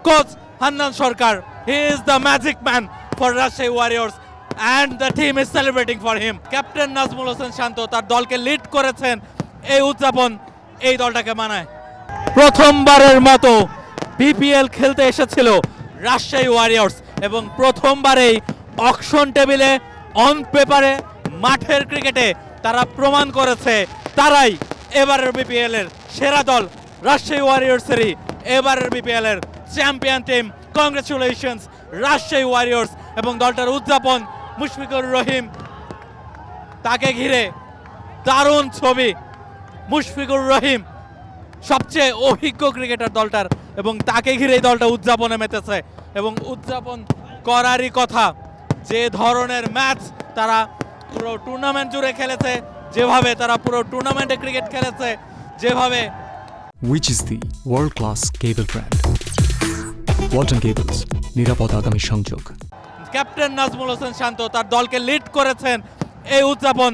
coach Hannan Sarkar. He is the magic man for Rajshahi Warriors and the team is celebrating for him. Captain Nazmul Hosen Shanto তার দলকে lead করেছেন, এই উদযাপন এই দলটাকে মানায়। প্রথমবারের মতো বিপিএল খেলতে এসেছিল রাজশাহী ওয়ারিয়র্স এবং প্রথমবারেই অকশন টেবিলে অন পেপারে মাঠের ক্রিকেটে তারা প্রমাণ করেছে তারাই এবারের বিপিএল এর সেরা দল। রাজশাহী ওয়ারিয়র্সেরই এবারের বিপিএল এর champion team. Congratulations Rajshahi Warriors. এবং দলটার উদযাপন, মুশফিকুর রহিম তাকে ঘিরে দারুণ ছবি। মুশফিকুর রহিম সবচেয়ে অভিজ্ঞ ক্রিকেটার দলটার এবং তাকে ঘিরেই দলটা উদযাপনে মেতেছে এবং উদযাপন করারই কথা। যে ধরনের ম্যাচ তারা পুরো টুর্নামেন্ট জুড়ে খেলেছে, যেভাবে তারা পুরো টুর্নামেন্টে ক্রিকেট খেলেছে, যেভাবে। Which is the world-class cable brand? Walton Cables, নিরাপদ আগামী সংযোগ। ক্যাপ্টেন নাজমুল হোসেন শান্ত তার দলকে লিড করেছেন, এই উদযাপন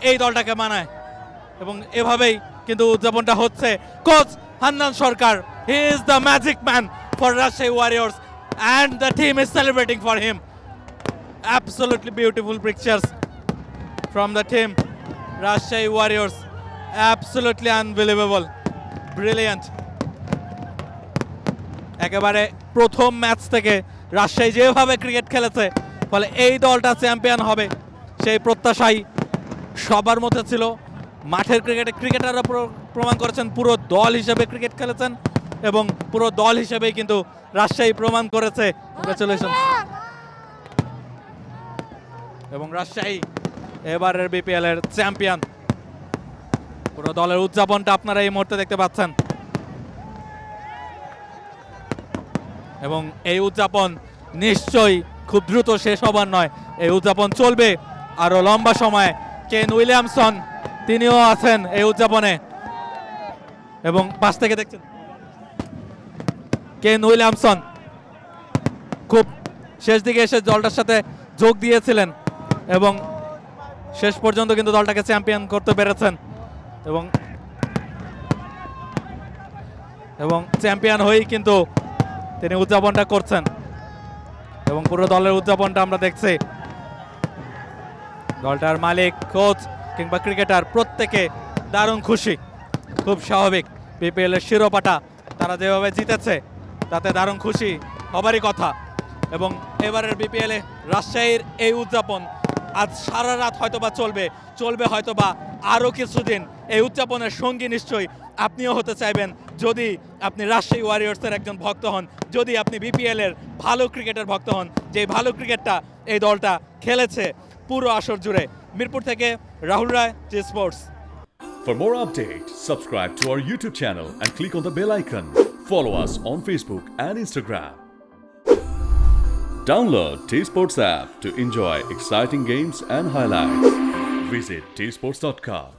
এই দলটাকে মানায় এবং এভাবেই কিন্তু উদযাপনটা হচ্ছে। Coach Hannan Sarkar, he is the magic man for Rajshahi Warriors and the team is celebrating for him. Absolutely beautiful pictures from the team. Rajshahi Warriors, absolutely unbelievable, brilliant. একেবারে প্রথম ম্যাচ থেকে রাজশাহী যেভাবে ক্রিকেট খেলেছে, ফলে এই দলটা চ্যাম্পিয়ন হবে সেই প্রত্যাশাই সবার মধ্যে ছিল। মাঠের ক্রিকেটাররা প্রমাণ করেছেন পুরো দল হিসেবে ক্রিকেট খেলেছেন এবং পুরো দল হিসেবেই কিন্তু রাজশাহী প্রমাণ করেছে। কংগ্রেচুলেশন। এবং রাজশাহী এবারের বিপিএল এর চ্যাম্পিয়ন। পুরো দলের উদযাপনটা আপনারা এই মুহূর্তে দেখতে পাচ্ছেন এবং এই উদযাপন নিশ্চয়ই খুব দ্রুত শেষ হবার নয়, এই উদযাপন চলবে আরো লম্বা সময়। কেন উইলিয়ামসন তিনিও আছেন এই উদযাপনে এবং পাশ থেকে দেখছেন কেন উইলিয়ামসন খুব শেষ দিকে এসে দলটার সাথে যোগ দিয়েছিলেন এবং শেষ পর্যন্ত কিন্তু দলটাকে চ্যাম্পিয়ন করতে পেরেছেন এবং চ্যাম্পিয়ন হয়েই কিন্তু তিনি উদযাপনটা করছেন এবং পুরো দলের উদযাপনটা আমরা দেখছি। দলটার মালিক, কোচ কিংবা ক্রিকেটার প্রত্যেকে দারুণ খুশি। খুব স্বাভাবিক, বিপিএল এর শিরোপাটা তারা যেভাবে জিতেছে তাতে দারুণ খুশি হবারই কথা। এবং এবারের বিপিএল এ রাজশাহীর এই উদযাপন আজ সারা রাত হয়তোবা চলবে হয়তোবা আরও কিছুদিন। এই উদযাপনের সঙ্গী নিশ্চয়ই আপনিও হতে চাইবেন যদি আপনি রাজশাহী ওয়ারিয়র্সের একজন ভক্ত হন, যদি আপনি বিপিএল এর ভালো ক্রিকেটের ভক্ত হন, যে ভালো ক্রিকেটটা এই দলটা খেলেছে পুরো আসর জুড়ে। মিরপুর থেকে রাহুল রায়, জি sports. For more updates, subscribe to our YouTube channel and click on the bell icon. Follow us on Facebook and Instagram. Download T-Sports app to enjoy exciting games and highlights. Visit tsports.com.